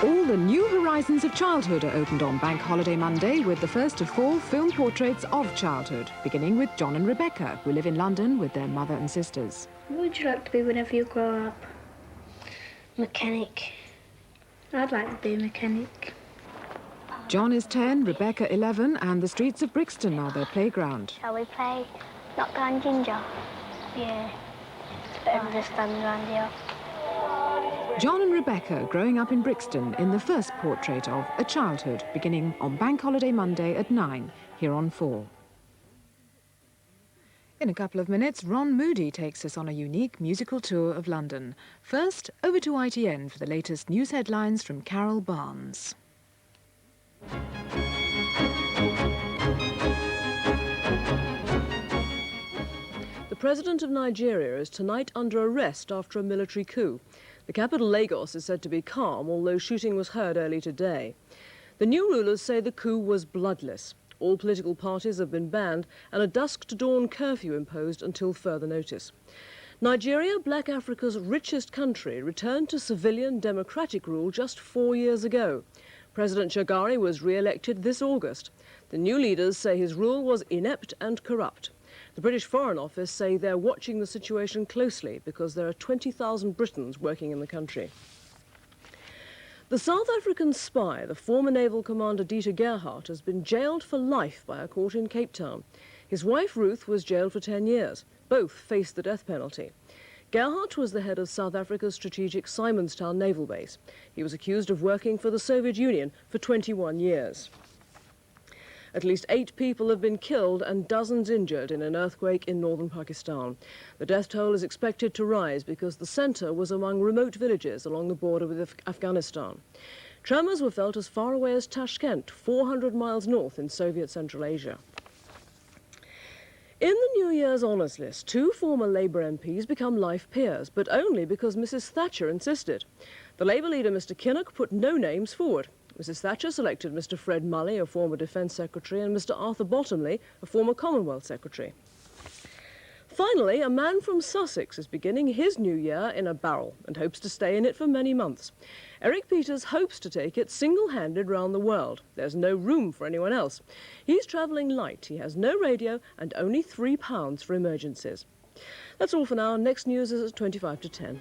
All the new horizons of childhood are opened on Bank Holiday Monday with the first of 4 film portraits of childhood, beginning with John and Rebecca, who live in London with their mother and sisters. What would you like to be whenever you grow up? Mechanic. I'd like to be a mechanic. John is 10, Rebecca 11, and the streets of Brixton are their playground. Shall we play Knockdown Ginger? Yeah. It's better than just standing around here. John and Rebecca growing up in Brixton in the first portrait of A Childhood, beginning on Bank Holiday Monday at 9, here on 4. In a couple of minutes, Ron Moody takes us on a unique musical tour of London. First, over to ITN for the latest news headlines from Carol Barnes. The President of Nigeria is tonight under arrest after a military coup. The capital, Lagos, is said to be calm, although shooting was heard early today. The new rulers say the coup was bloodless. All political parties have been banned and a dusk-to-dawn curfew imposed until further notice. Nigeria, Black Africa's richest country, returned to civilian democratic rule just 4 years ago. President Shagari was re-elected this August. The new leaders say his rule was inept and corrupt. The British Foreign Office say they're watching the situation closely because there are 20,000 Britons working in the country. The South African spy, the former naval commander Dieter Gerhardt, has been jailed for life by a court in Cape Town. His wife Ruth was jailed for 10 years. Both faced the death penalty. Gerhardt was the head of South Africa's strategic Simonstown naval base. He was accused of working for the Soviet Union for 21 years. At least 8 people have been killed and dozens injured in an earthquake in northern Pakistan. The death toll is expected to rise because the centre was among remote villages along the border with Afghanistan. Tremors were felt as far away as Tashkent, 400 miles north in Soviet Central Asia. In the New Year's honours list, 2 former Labour MPs become life peers, but only because Mrs Thatcher insisted. The Labour leader, Mr Kinnock, put no names forward. Mrs Thatcher selected Mr Fred Mulley, a former Defence Secretary, and Mr Arthur Bottomley, a former Commonwealth Secretary. Finally, a man from Sussex is beginning his new year in a barrel and hopes to stay in it for many months. Eric Peters hopes to take it single-handed round the world. There's no room for anyone else. He's travelling light, he has no radio and only £3 for emergencies. That's all for now. Next news is at 25 to 10.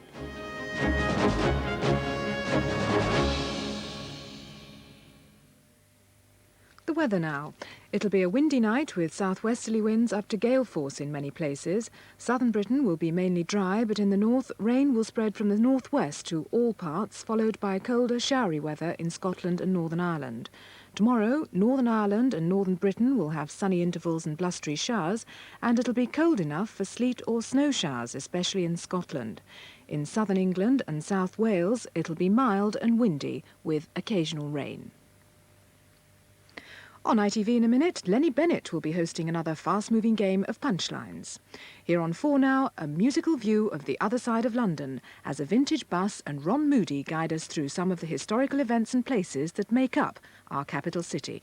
The weather now. It'll be a windy night with southwesterly winds up to gale force in many places. Southern Britain will be mainly dry, but in the north, rain will spread from the northwest to all parts, followed by colder, showery weather in Scotland and Northern Ireland. Tomorrow, Northern Ireland and Northern Britain will have sunny intervals and blustery showers, and it'll be cold enough for sleet or snow showers, especially in Scotland. In southern England and South Wales, it'll be mild and windy, with occasional rain. On ITV in a minute, Lenny Bennett will be hosting another fast-moving game of Punchlines. Here on 4 now, a musical view of the other side of London as a vintage bus and Ron Moody guide us through some of the historical events and places that make up our capital city.